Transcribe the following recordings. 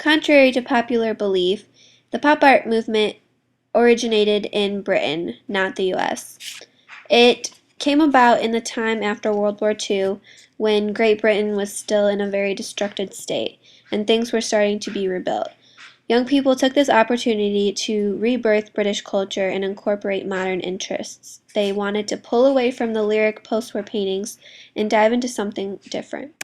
Contrary to popular belief, the pop art movement originated in Britain, not the US. It came about in the time after World War II when Great Britain was still in a very destructed state and things were starting to be rebuilt. Young people took this opportunity to rebirth British culture and incorporate modern interests. They wanted to pull away from the lyric post-war paintings and dive into something different.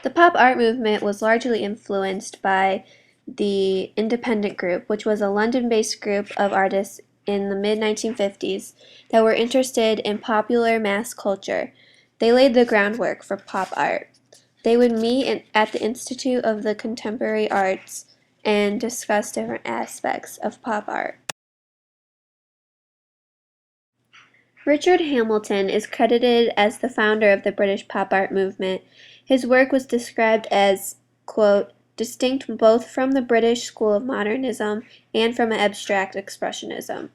The pop art movement was largely influenced by the Independent Group, which was a London-based group of artists in the mid-1950s that were interested in popular mass culture. They laid the groundwork for pop art. They would meet at the Institute of the Contemporary Arts and discuss different aspects of pop art. Richard Hamilton is credited as the founder of the British pop art movement. His work was described as, quote, distinct both from the British school of modernism and from abstract expressionism.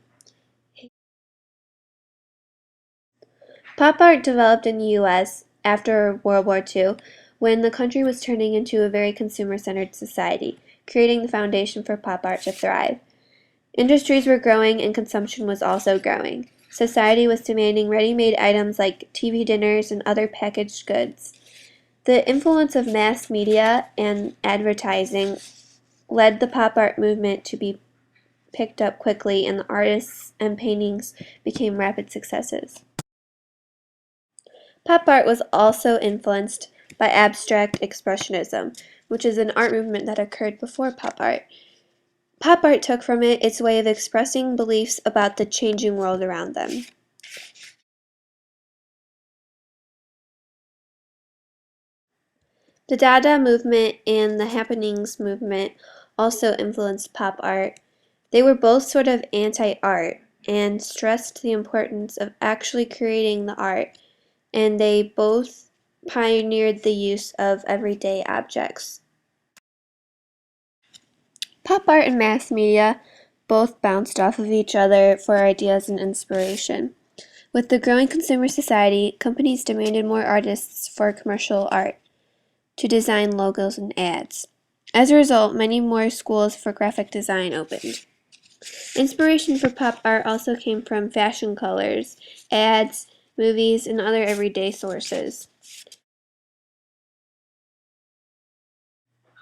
Pop art developed in the US after World War II when the country was turning into a very consumer-centered society, creating the foundation for pop art to thrive. Industries were growing and consumption was also growing. Society was demanding ready-made items like TV dinners and other packaged goods. The influence of mass media and advertising led the pop art movement to be picked up quickly, and the artists and paintings became rapid successes. Pop art was also influenced by abstract expressionism, which is an art movement that occurred before pop art. Pop art took from it its way of expressing beliefs about the changing world around them. The Dada movement and the Happenings movement also influenced pop art. They were both sort of anti-art and stressed the importance of actually creating the art, and they both pioneered the use of everyday objects. Pop art and mass media both bounced off of each other for ideas and inspiration. With the growing consumer society, companies demanded more artists for commercial art to design logos and ads. As a result, many more schools for graphic design opened. Inspiration for pop art also came from fashion colors, ads, movies, and other everyday sources.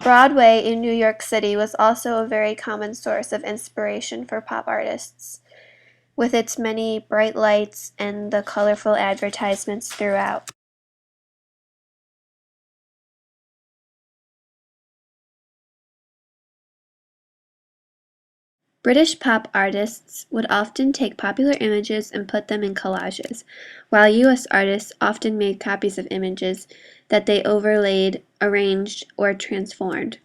Broadway in New York City was also a very common source of inspiration for pop artists, with its many bright lights and the colorful advertisements throughout. British pop artists would often take popular images and put them in collages, while US artists often made copies of images that they overlaid, arranged, or transformed.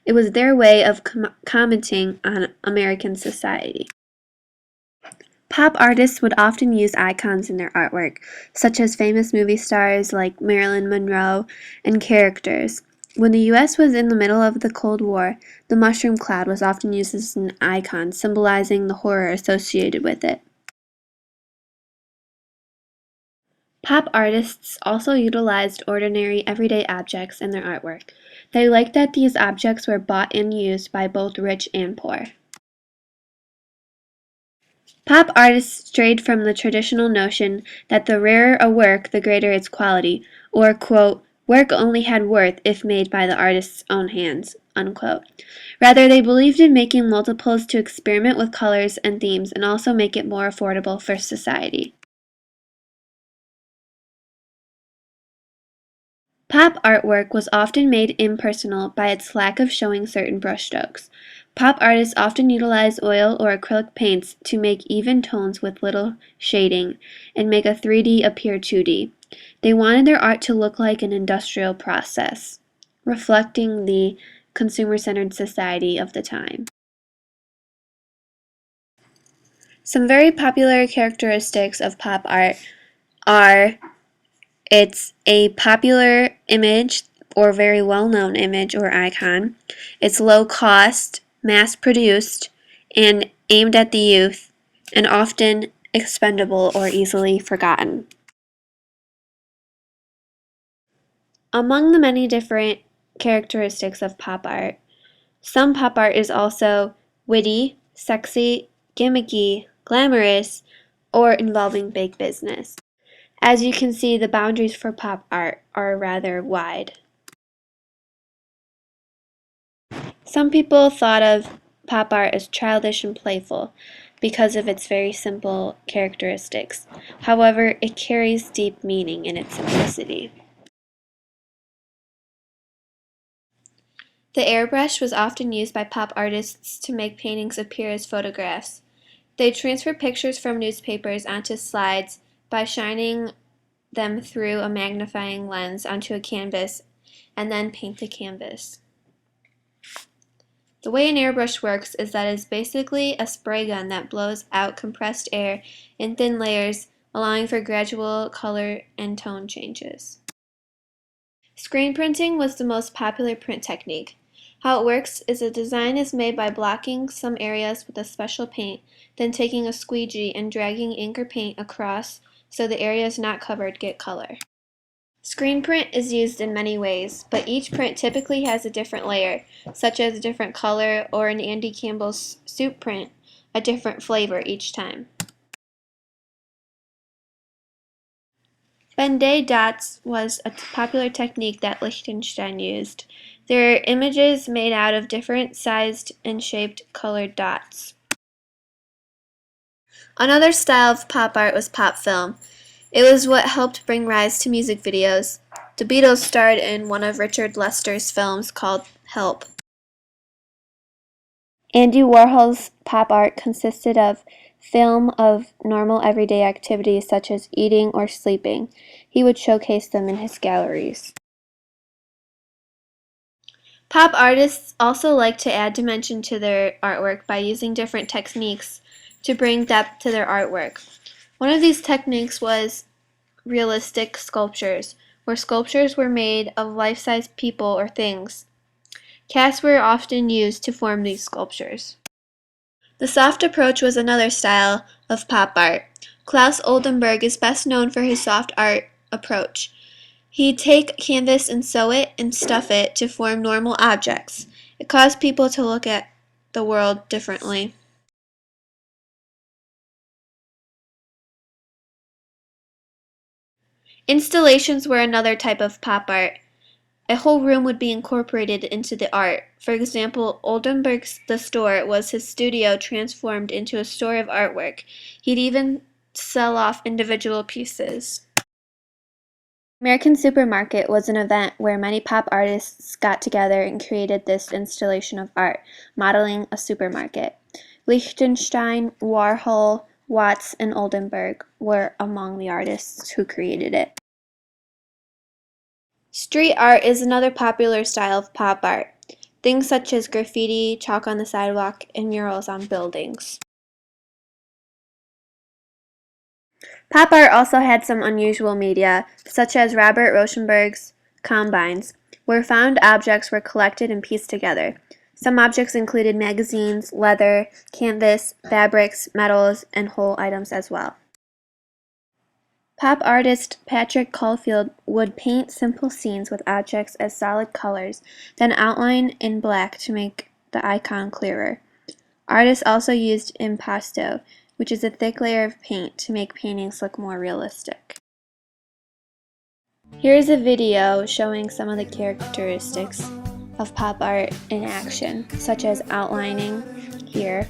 It was their way of commenting on American society. Pop artists would often use icons in their artwork, such as famous movie stars like Marilyn Monroe and characters. When the US was in the middle of the Cold War, the mushroom cloud was often used as an icon, symbolizing the horror associated with it. Pop artists also utilized ordinary, everyday objects in their artwork. They liked that these objects were bought and used by both rich and poor. Pop artists strayed from the traditional notion that the rarer a work, the greater its quality, or, quote, work only had worth if made by the artist's own hands, unquote. Rather, they believed in making multiples to experiment with colors and themes and also make it more affordable for society. Pop artwork was often made impersonal by its lack of showing certain brushstrokes. Pop artists often utilize oil or acrylic paints to make even tones with little shading and make a 3D appear 2D. They wanted their art to look like an industrial process, reflecting the consumer-centered society of the time. Some very popular characteristics of pop art are it's a popular image or very well-known image or icon. It's low cost, mass-produced, and aimed at the youth, and often expendable or easily forgotten. Among the many different characteristics of pop art. Some pop art is also witty, sexy, gimmicky, glamorous, or involving big business. As you can see, the boundaries for pop art are rather wide. Some people thought of pop art as childish and playful because of its very simple characteristics. However, it carries deep meaning in its simplicity. The airbrush was often used by pop artists to make paintings appear as photographs. They transfer pictures from newspapers onto slides by shining them through a magnifying lens onto a canvas and then paint the canvas. The way an airbrush works is that it is basically a spray gun that blows out compressed air in thin layers, allowing for gradual color and tone changes. Screen printing was the most popular print technique. How it works is a design is made by blocking some areas with a special paint, then taking a squeegee and dragging ink or paint across so the areas not covered get color. Screen print is used in many ways, but each print typically has a different layer, such as a different color, or in Andy Campbell's soup print, a different flavor each time. Ben-Day dots was a popular technique that Lichtenstein used. They are images made out of different sized and shaped colored dots. Another style of pop art was pop film. It was what helped bring rise to music videos. The Beatles starred in one of Richard Lester's films called Help. Andy Warhol's pop art consisted of film of normal everyday activities such as eating or sleeping. He would showcase them in his galleries. Pop artists also like to add dimension to their artwork by using different techniques to bring depth to their artwork. One of these techniques was realistic sculptures, where sculptures were made of life-size people or things. Casts were often used to form these sculptures. The soft approach was another style of pop art. Claes Oldenburg is best known for his soft art approach. He'd take canvas and sew it and stuff it to form normal objects. It caused people to look at the world differently. Installations were another type of pop art. A whole room would be incorporated into the art. For example, Oldenburg's The Store was his studio transformed into a store of artwork. He'd even sell off individual pieces. American Supermarket was an event where many pop artists got together and created this installation of art, modeling a supermarket. Lichtenstein, Warhol, Watts, and Oldenburg were among the artists who created it. Street art is another popular style of pop art. Things such as graffiti, chalk on the sidewalk, and murals on buildings. Pop art also had some unusual media, such as Robert Rauschenberg's combines, where found objects were collected and pieced together. Some objects included magazines, leather, canvas, fabrics, metals, and whole items as well. Pop artist Patrick Caulfield would paint simple scenes with objects as solid colors, then outline in black to make the icon clearer. Artists also used impasto, which is a thick layer of paint, to make paintings look more realistic. Here's a video showing some of the characteristics of pop art in action, such as outlining here.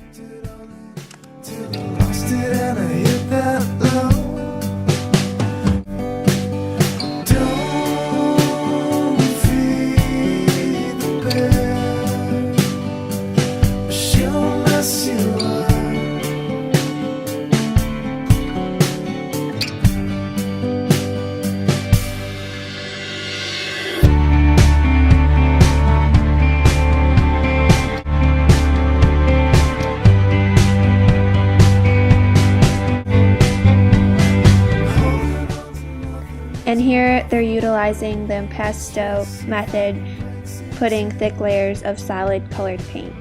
And here they're utilizing the impasto method, putting thick layers of solid colored paint.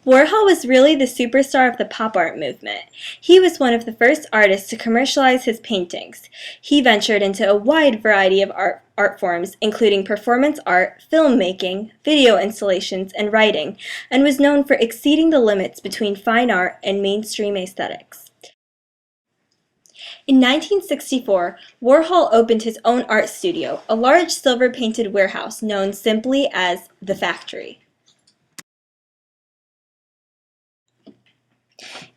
Warhol was really the superstar of the pop art movement. He was one of the first artists to commercialize his paintings. He ventured into a wide variety of art forms, including performance art, filmmaking, video installations, and writing, and was known for exceeding the limits between fine art and mainstream aesthetics. In 1964, Warhol opened his own art studio, a large silver-painted warehouse known simply as The Factory.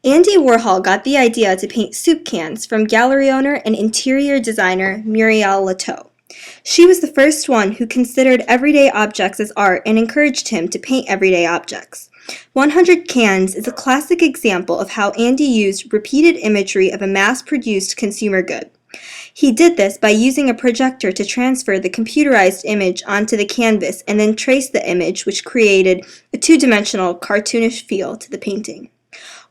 Andy Warhol got the idea to paint soup cans from gallery owner and interior designer Muriel Latour. She was the first one who considered everyday objects as art and encouraged him to paint everyday objects. 100 Cans is a classic example of how Andy used repeated imagery of a mass-produced consumer good. He did this by using a projector to transfer the computerized image onto the canvas and then trace the image, which created a two-dimensional, cartoonish feel to the painting.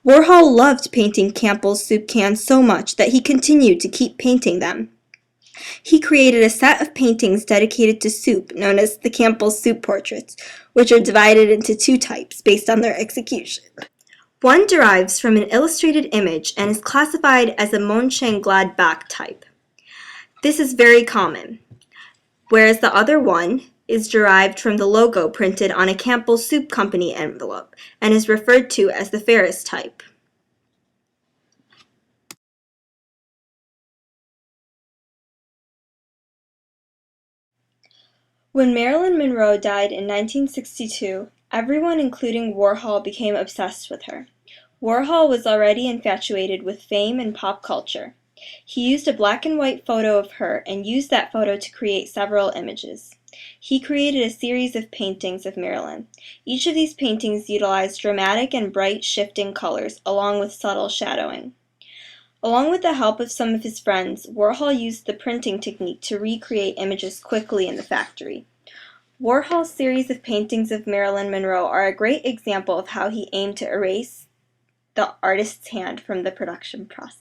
Warhol loved painting Campbell's soup cans so much that he continued to keep painting them. He created a set of paintings dedicated to soup known as the Campbell's Soup Portraits, which are divided into two types based on their execution. One derives from an illustrated image and is classified as a Mönchengladbach type. This is very common, whereas the other one is derived from the logo printed on a Campbell's Soup Company envelope and is referred to as the Ferris type. When Marilyn Monroe died in 1962, everyone, including Warhol, became obsessed with her. Warhol was already infatuated with fame and pop culture. He used a black and white photo of her and used that photo to create several images. He created a series of paintings of Marilyn. Each of these paintings utilized dramatic and bright shifting colors along with subtle shadowing. Along with the help of some of his friends, Warhol used the printing technique to recreate images quickly in the factory. Warhol's series of paintings of Marilyn Monroe are a great example of how he aimed to erase the artist's hand from the production process.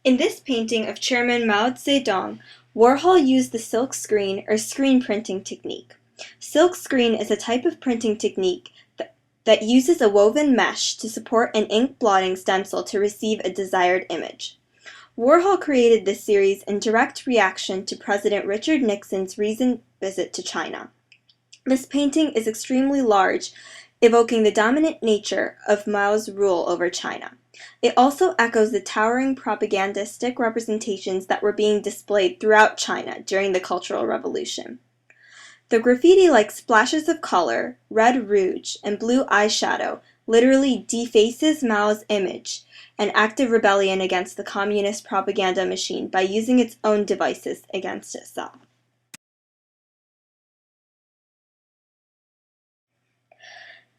In this painting of Chairman Mao Zedong, Warhol used the silk screen or screen printing technique. Silk screen is a type of printing technique that uses a woven mesh to support an ink blotting stencil to receive a desired image. Warhol created this series in direct reaction to President Richard Nixon's recent visit to China. This painting is extremely large, evoking the dominant nature of Mao's rule over China. It also echoes the towering propagandistic representations that were being displayed throughout China during the Cultural Revolution. The graffiti-like splashes of color, red rouge, and blue eyeshadow literally defaces Mao's image, an active rebellion against the communist propaganda machine by using its own devices against itself.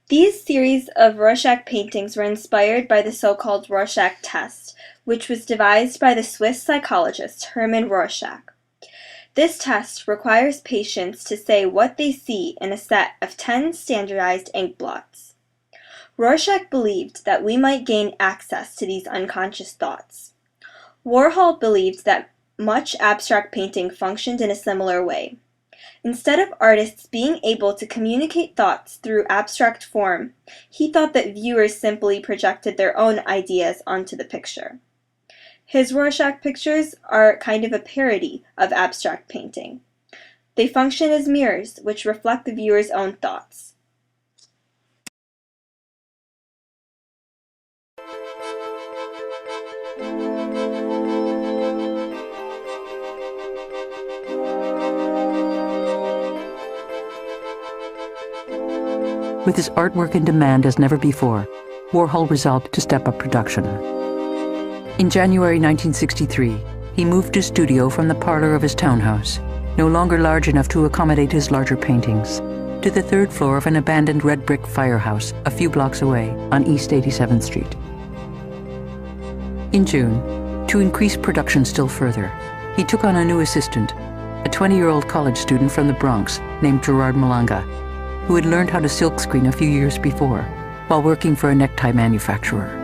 These series of Rorschach paintings were inspired by the so-called Rorschach test, which was devised by the Swiss psychologist Hermann Rorschach. This test requires patients to say what they see in a set of 10 standardized ink blots. Rorschach believed that we might gain access to these unconscious thoughts. Warhol believed that much abstract painting functioned in a similar way. Instead of artists being able to communicate thoughts through abstract form, he thought that viewers simply projected their own ideas onto the picture. His Rorschach pictures are kind of a parody of abstract painting. They function as mirrors, which reflect the viewer's own thoughts. With his artwork in demand as never before, Warhol resolved to step up production. In January 1963, he moved his studio from the parlor of his townhouse, no longer large enough to accommodate his larger paintings, to the third floor of an abandoned red brick firehouse a few blocks away on East 87th Street. In June, to increase production still further, he took on a new assistant, a 20-year-old college student from the Bronx named Gerard Malanga, who had learned how to silkscreen a few years before while working for a necktie manufacturer.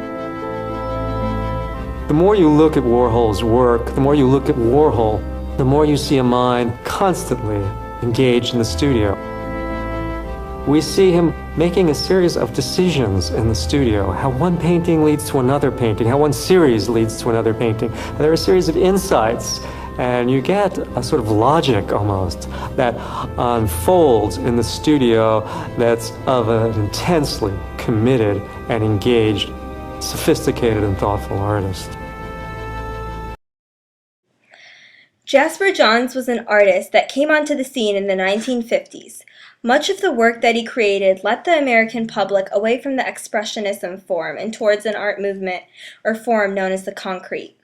The more you look at Warhol's work, the more you look at Warhol, the more you see a mind constantly engaged in the studio. We see him making a series of decisions in the studio, how one painting leads to another painting, how one series leads to another painting. And there are a series of insights, and you get a sort of logic almost that unfolds in the studio that's of an intensely committed and engaged, sophisticated and thoughtful artist. Jasper Johns was an artist that came onto the scene in the 1950s. Much of the work that he created led the American public away from the Expressionism form and towards an art movement or form known as the concrete.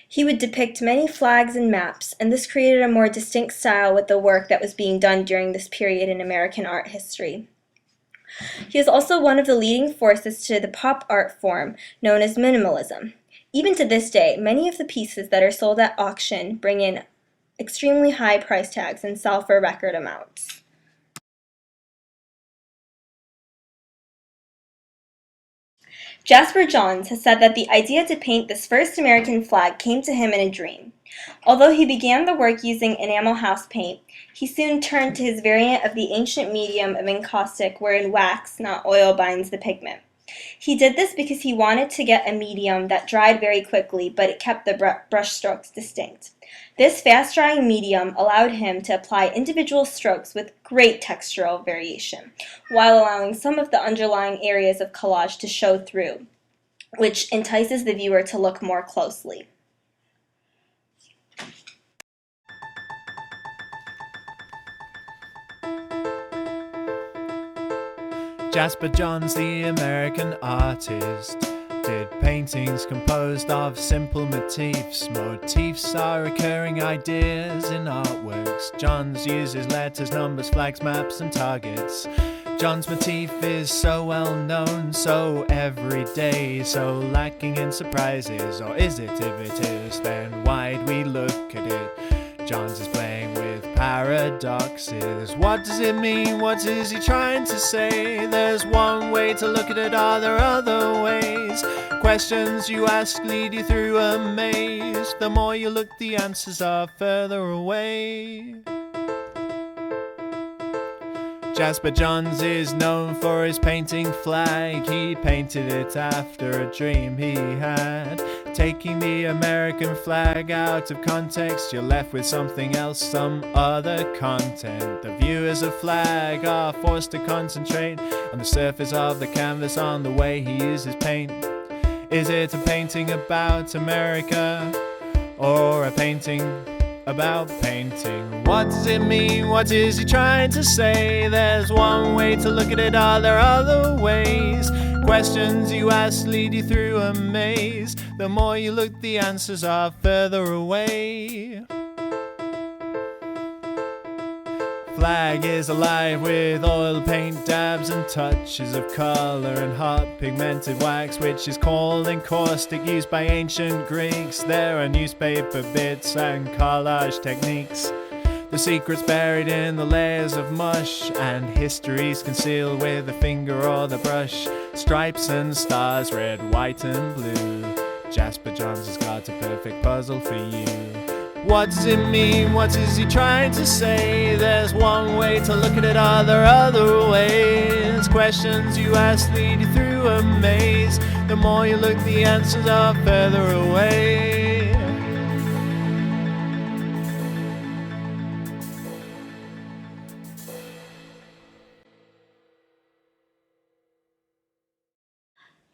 He would depict many flags and maps, and this created a more distinct style with the work that was being done during this period in American art history. He is also one of the leading forces to the pop art form known as minimalism. Even to this day, many of the pieces that are sold at auction bring in extremely high price tags and sell for record amounts. Jasper Johns has said that the idea to paint this first American flag came to him in a dream. Although he began the work using enamel house paint, he soon turned to his variant of the ancient medium of encaustic, wherein wax, not oil, binds the pigment. He did this because he wanted to get a medium that dried very quickly, but it kept the brush strokes distinct. This fast-drying medium allowed him to apply individual strokes with great textural variation, while allowing some of the underlying areas of collage to show through, which entices the viewer to look more closely. Jasper Johns, the American artist, did paintings composed of simple motifs. Motifs are recurring ideas in artworks. Johns uses letters, numbers, flags, maps, and targets. John's motif is so well known, so everyday, so lacking in surprises. Or is it? If it is, then why'd we look at it? Johns is playing with paradoxes. What does it mean? What is he trying to say? There's one way to look at it, are there other ways? Questions you ask lead you through a maze. The more you look, the answers are further away. Jasper Johns is known for his painting flag. He painted it after a dream he had. Taking the American flag out of context, you're left with something else, some other content. The viewers of flag are forced to concentrate on the surface of the canvas, on the way he uses paint. Is it a painting about America, or a painting about painting? What does it mean? What is he trying to say? There's one way to look at it, are there other ways? Questions you ask lead you through a maze. The more you look, the answers are further away. Flag is alive with oil paint dabs and touches of color and hot pigmented wax, which is called encaustic, used by ancient Greeks. There are newspaper bits and collage techniques. The secret's buried in the layers of mush, and history's concealed with the finger or the brush. Stripes and stars, red, white and blue. Jasper Johns has got a perfect puzzle for you. What does it mean? What is he trying to say? There's one way to look at it, are there other ways? Questions you ask lead you through a maze. The more you look, the answers are further away.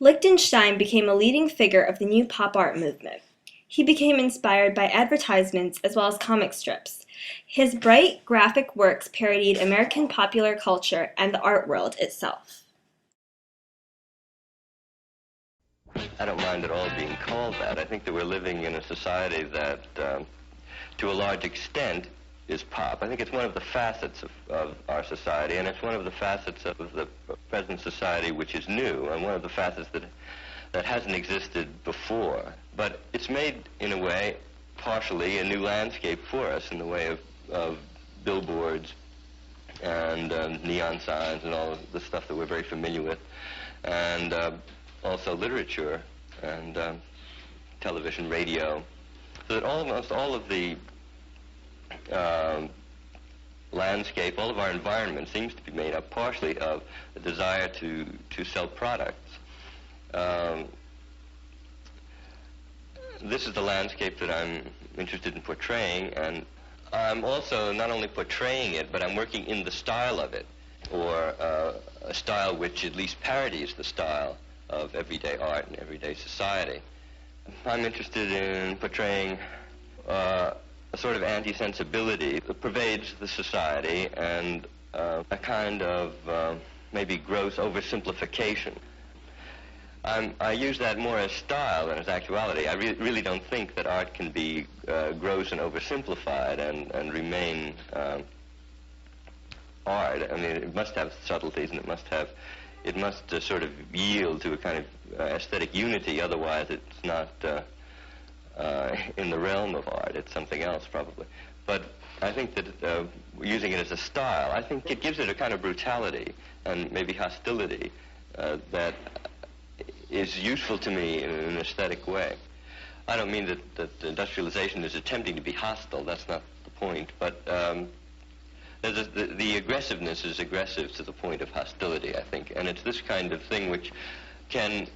Lichtenstein became a leading figure of the new pop art movement. He became inspired by advertisements as well as comic strips. His bright, graphic works parodied American popular culture and the art world itself. I don't mind at all being called that. I think that we're living in a society that, to a large extent, is pop. I think it's one of the facets of our society, and it's one of the facets of the present society which is new, and one of the facets that hasn't existed before. But it's made, in a way, partially a new landscape for us in the way of billboards and neon signs and all of the stuff that we're very familiar with, and also literature and television, radio, so that almost all of the landscape, all of our environment seems to be made up partially of a desire to sell products. This is the landscape that I'm interested in portraying, and I'm also not only portraying it, but I'm working in the style of it, or a style which at least parodies the style of everyday art and everyday society. I'm interested in portraying a sort of anti-sensibility that pervades the society, and a kind of maybe gross oversimplification. I use that more as style than as actuality. I really don't think that art can be gross and oversimplified and remain art. I mean, it must have subtleties, and it must sort of yield to a kind of aesthetic unity. Otherwise, it's not in the realm of art. It's something else, probably. But I think that using it as a style, I think it gives it a kind of brutality and maybe hostility that is useful to me in an aesthetic way. I don't mean that industrialization is attempting to be hostile. That's not the point. But the aggressiveness is aggressive to the point of hostility, I think. And it's this kind of thing which can,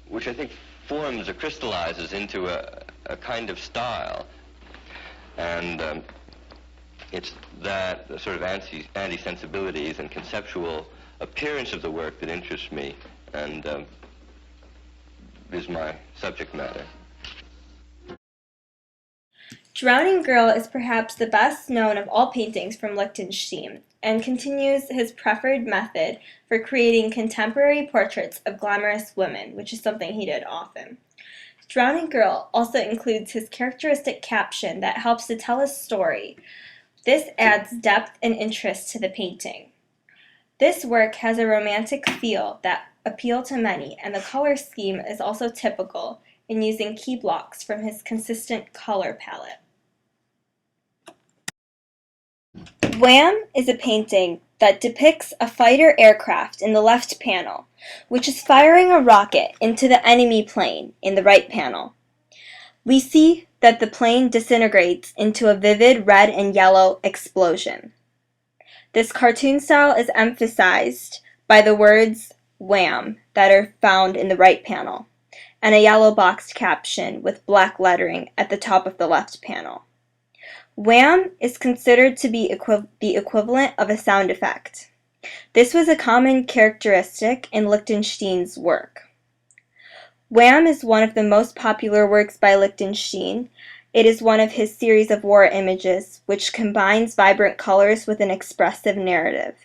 which I think forms or crystallizes into a kind of style. And it's that the sort of anti-sensibilities and conceptual appearance of the work that interests me and is my subject matter. Drowning Girl is perhaps the best known of all paintings from Lichtenstein, and continues his preferred method for creating contemporary portraits of glamorous women, which is something he did often. Drowning Girl also includes his characteristic caption that helps to tell a story. This adds depth and interest to the painting. This work has a romantic feel that appeals to many, and the color scheme is also typical in using key blocks from his consistent color palette. Wham is a painting that depicts a fighter aircraft in the left panel, which is firing a rocket into the enemy plane in the right panel. We see that the plane disintegrates into a vivid red and yellow explosion. This cartoon style is emphasized by the words "Wham" that are found in the right panel, and a yellow boxed caption with black lettering at the top of the left panel. Wham is considered to be the equivalent of a sound effect. This was a common characteristic in Lichtenstein's work. Wham is one of the most popular works by Lichtenstein. It is one of his series of war images, which combines vibrant colors with an expressive narrative.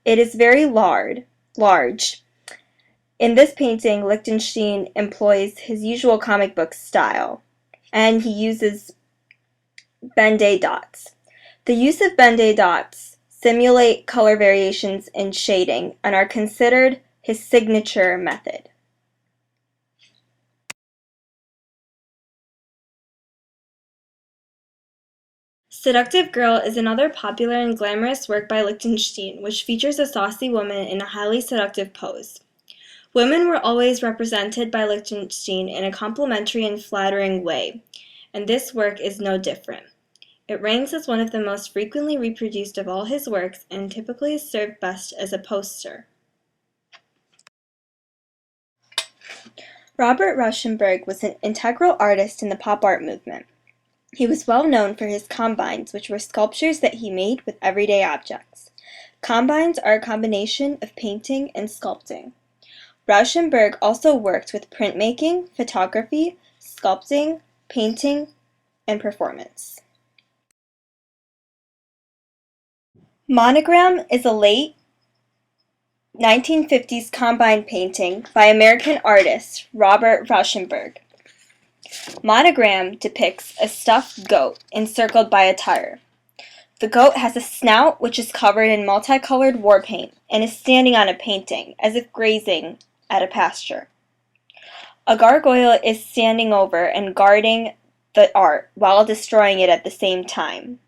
It is very large. In this painting, Lichtenstein employs his usual comic book style, and he uses Ben-Day dots. The use of Ben-Day dots simulate color variations in shading and are considered his signature method. Seductive Girl is another popular and glamorous work by Lichtenstein, which features a saucy woman in a highly seductive pose. Women were always represented by Lichtenstein in a complimentary and flattering way, and this work is no different. It ranks as one of the most frequently reproduced of all his works and typically is served best as a poster. Robert Rauschenberg was an integral artist in the pop art movement. He was well known for his combines, which were sculptures that he made with everyday objects. Combines are a combination of painting and sculpting. Rauschenberg also worked with printmaking, photography, sculpting, painting, and performance. Monogram is a late 1950s combine painting by American artist Robert Rauschenberg. Monogram depicts a stuffed goat encircled by a tire. The goat has a snout which is covered in multicolored war paint and is standing on a painting, as if grazing at a pasture. A gargoyle is standing over and guarding the art while destroying it at the same time.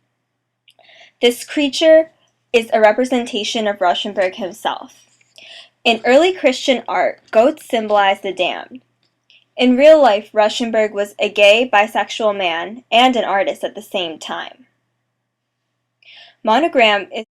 This creature is a representation of Rauschenberg himself. In early Christian art, goats symbolize the damned. In real life, Rauschenberg was a gay, bisexual man and an artist at the same time. Monogram is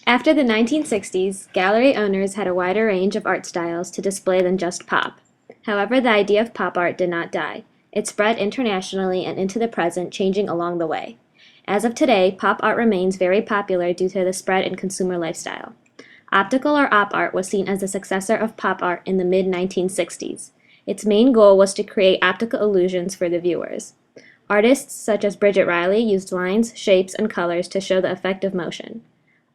After the 1960s, gallery owners had a wider range of art styles to display than just pop. However, the idea of pop art did not die. It spread internationally and into the present, changing along the way. As of today, pop art remains very popular due to the spread in consumer lifestyle. Optical or op art was seen as the successor of pop art in the mid-1960s. Its main goal was to create optical illusions for the viewers. Artists such as Bridget Riley used lines, shapes, and colors to show the effect of motion.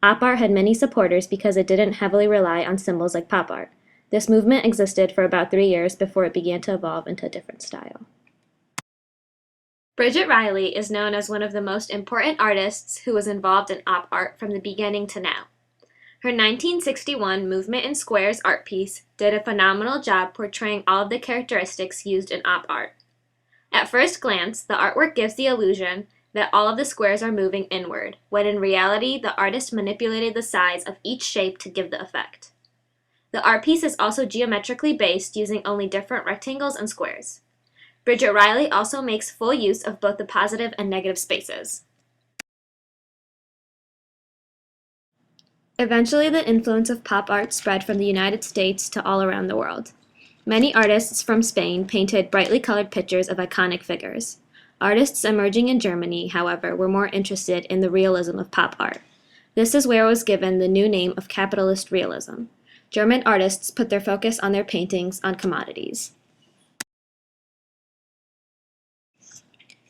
Op art had many supporters because it didn't heavily rely on symbols like pop art. This movement existed for about 3 years before it began to evolve into a different style. Bridget Riley is known as one of the most important artists who was involved in op art from the beginning to now. Her 1961 Movement in Squares art piece did a phenomenal job portraying all of the characteristics used in op art. At first glance, the artwork gives the illusion that all of the squares are moving inward, when in reality, the artist manipulated the size of each shape to give the effect. The art piece is also geometrically based, using only different rectangles and squares. Bridget Riley also makes full use of both the positive and negative spaces. Eventually, the influence of pop art spread from the United States to all around the world. Many artists from Spain painted brightly colored pictures of iconic figures. Artists emerging in Germany, however, were more interested in the realism of pop art. This is where it was given the new name of capitalist realism. German artists put their focus on their paintings on commodities.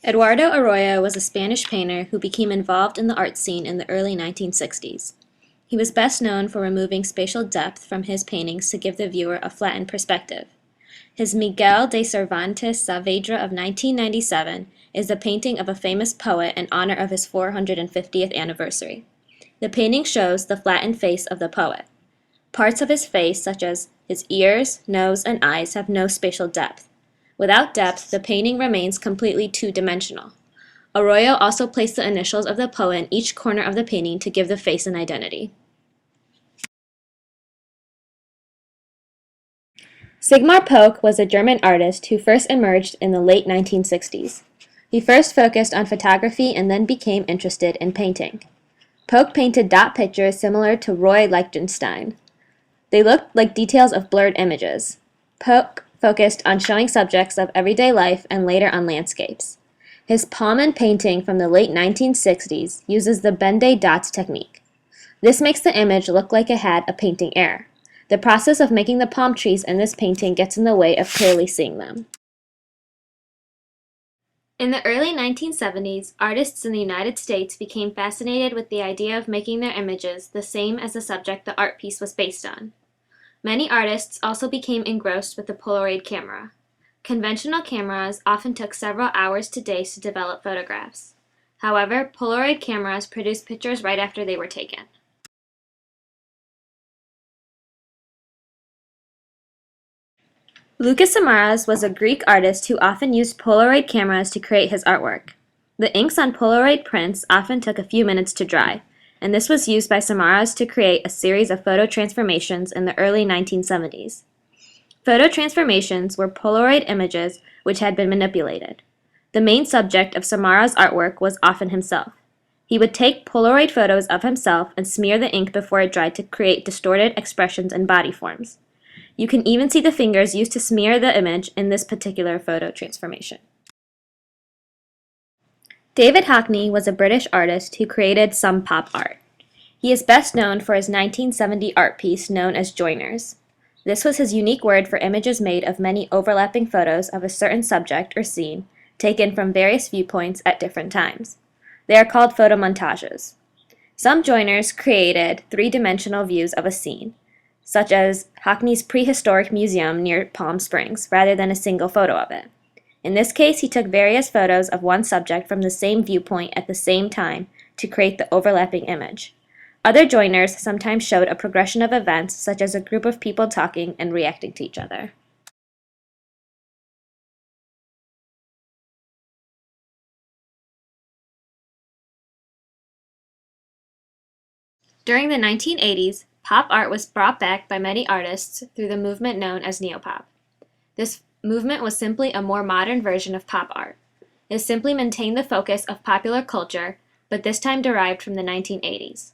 Eduardo Arroyo was a Spanish painter who became involved in the art scene in the early 1960s. He was best known for removing spatial depth from his paintings to give the viewer a flattened perspective. His Miguel de Cervantes Saavedra of 1997 is a painting of a famous poet in honor of his 450th anniversary. The painting shows the flattened face of the poet. Parts of his face, such as his ears, nose, and eyes, have no spatial depth. Without depth, the painting remains completely two-dimensional. Arroyo also placed the initials of the poet in each corner of the painting to give the face an identity. Sigmar Polke was a German artist who first emerged in the late 1960s. He first focused on photography and then became interested in painting. Polke painted dot pictures similar to Roy Lichtenstein. They looked like details of blurred images. Polke focused on showing subjects of everyday life and later on landscapes. His Palmen painting from the late 1960s uses the Bende dots technique. This makes the image look like it had a painting error. The process of making the palm trees in this painting gets in the way of clearly seeing them. In the early 1970s, artists in the United States became fascinated with the idea of making their images the same as the subject the art piece was based on. Many artists also became engrossed with the Polaroid camera. Conventional cameras often took several hours to days to develop photographs. However, Polaroid cameras produced pictures right after they were taken. Lucas Samaras was a Greek artist who often used Polaroid cameras to create his artwork. The inks on Polaroid prints often took a few minutes to dry, and this was used by Samaras to create a series of photo transformations in the early 1970s. Photo transformations were Polaroid images which had been manipulated. The main subject of Samaras' artwork was often himself. He would take Polaroid photos of himself and smear the ink before it dried to create distorted expressions and body forms. You can even see the fingers used to smear the image in this particular photo transformation. David Hockney was a British artist who created some pop art. He is best known for his 1970 art piece known as Joiners. This was his unique word for images made of many overlapping photos of a certain subject or scene taken from various viewpoints at different times. They are called photomontages. Some joiners created three-dimensional views of a scene, such as Hockney's prehistoric museum near Palm Springs, rather than a single photo of it. In this case, he took various photos of one subject from the same viewpoint at the same time to create the overlapping image. Other joiners sometimes showed a progression of events, such as a group of people talking and reacting to each other. During the 1980s, pop art was brought back by many artists through the movement known as neopop. This movement was simply a more modern version of pop art. It simply maintained the focus of popular culture, but this time derived from the 1980s.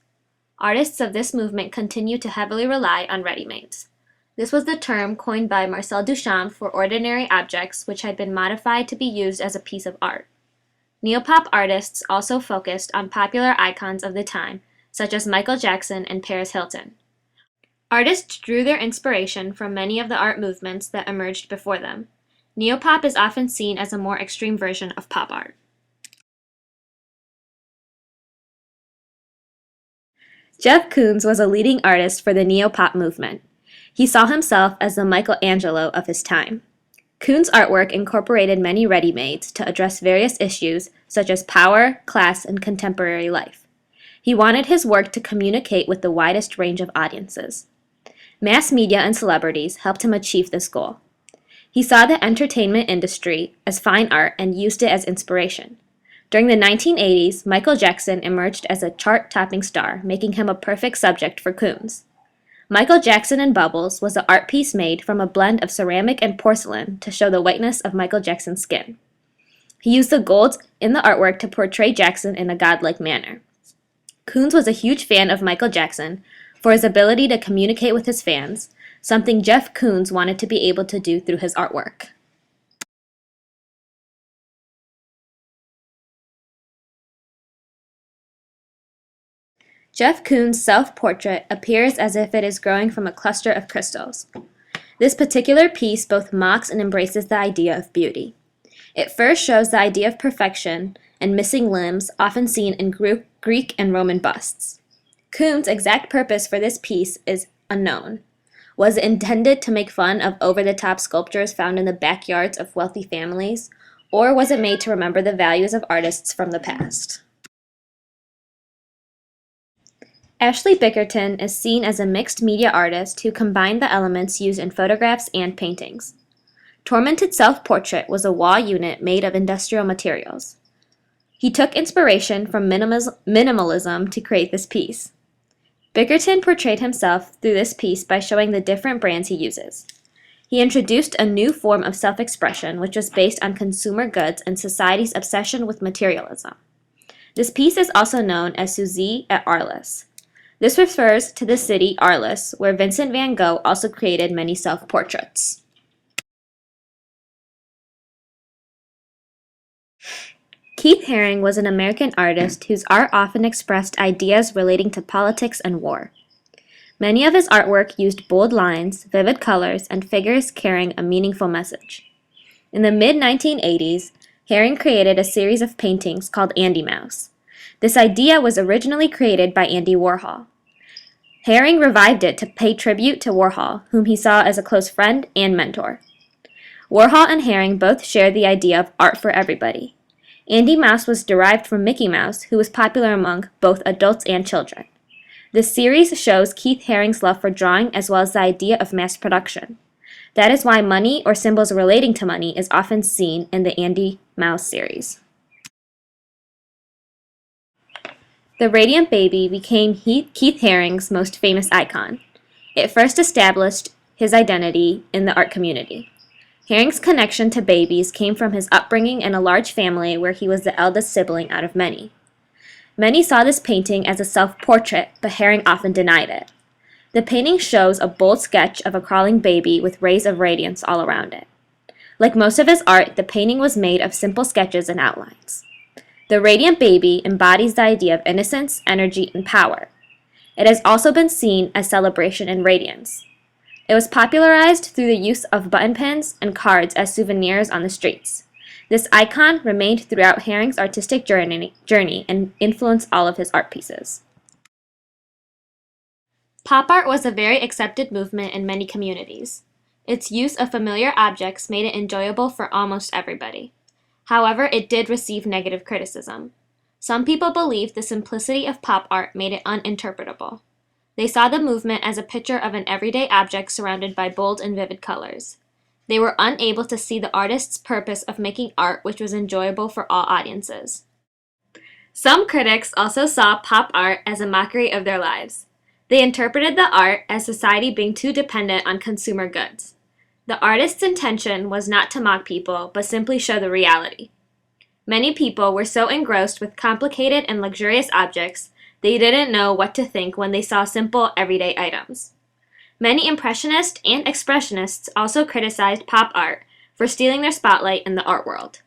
Artists of this movement continue to heavily rely on ready-mades. This was the term coined by Marcel Duchamp for ordinary objects which had been modified to be used as a piece of art. Neopop artists also focused on popular icons of the time, such as Michael Jackson and Paris Hilton. Artists drew their inspiration from many of the art movements that emerged before them. Neopop is often seen as a more extreme version of pop art. Jeff Koons was a leading artist for the neopop movement. He saw himself as the Michelangelo of his time. Koons' artwork incorporated many ready-mades to address various issues such as power, class, and contemporary life. He wanted his work to communicate with the widest range of audiences. Mass media and celebrities helped him achieve this goal. He saw the entertainment industry as fine art and used it as inspiration. During the 1980s, Michael Jackson emerged as a chart-topping star, making him a perfect subject for Koons. Michael Jackson in Bubbles was an art piece made from a blend of ceramic and porcelain to show the whiteness of Michael Jackson's skin. He used the gold in the artwork to portray Jackson in a godlike manner. Koons was a huge fan of Michael Jackson for his ability to communicate with his fans, something Jeff Koons wanted to be able to do through his artwork. Jeff Koons' self-portrait appears as if it is growing from a cluster of crystals. This particular piece both mocks and embraces the idea of beauty. It first shows the idea of perfection and missing limbs often seen in Greek and Roman busts. Koons' exact purpose for this piece is unknown. Was it intended to make fun of over-the-top sculptures found in the backyards of wealthy families, or was it made to remember the values of artists from the past? Ashley Bickerton is seen as a mixed media artist who combined the elements used in photographs and paintings. Tormented Self-Portrait was a wall unit made of industrial materials. He took inspiration from minimalism to create this piece. Bickerton portrayed himself through this piece by showing the different brands he uses. He introduced a new form of self-expression which was based on consumer goods and society's obsession with materialism. This piece is also known as Suzie at Arles. This refers to the city Arles, where Vincent van Gogh also created many self-portraits. Keith Haring was an American artist whose art often expressed ideas relating to politics and war. Many of his artwork used bold lines, vivid colors, and figures carrying a meaningful message. In the mid-1980s, Haring created a series of paintings called Andy Mouse. This idea was originally created by Andy Warhol. Haring revived it to pay tribute to Warhol, whom he saw as a close friend and mentor. Warhol and Haring both shared the idea of art for everybody. Andy Mouse was derived from Mickey Mouse, who was popular among both adults and children. This series shows Keith Haring's love for drawing as well as the idea of mass production. That is why money or symbols relating to money is often seen in the Andy Mouse series. The Radiant Baby became Keith Haring's most famous icon. It first established his identity in the art community. Haring's connection to babies came from his upbringing in a large family where he was the eldest sibling out of many. Many saw this painting as a self-portrait, but Haring often denied it. The painting shows a bold sketch of a crawling baby with rays of radiance all around it. Like most of his art, the painting was made of simple sketches and outlines. The Radiant Baby embodies the idea of innocence, energy, and power. It has also been seen as celebration and radiance. It was popularized through the use of button pins and cards as souvenirs on the streets. This icon remained throughout Haring's artistic journey and influenced all of his art pieces. Pop art was a very accepted movement in many communities. Its use of familiar objects made it enjoyable for almost everybody. However, it did receive negative criticism. Some people believed the simplicity of pop art made it uninterpretable. They saw the movement as a picture of an everyday object surrounded by bold and vivid colors. They were unable to see the artist's purpose of making art which was enjoyable for all audiences. Some critics also saw pop art as a mockery of their lives. They interpreted the art as society being too dependent on consumer goods. The artist's intention was not to mock people, but simply show the reality. Many people were so engrossed with complicated and luxurious objects, they didn't know what to think when they saw simple, everyday items. Many Impressionists and Expressionists also criticized pop art for stealing their spotlight in the art world.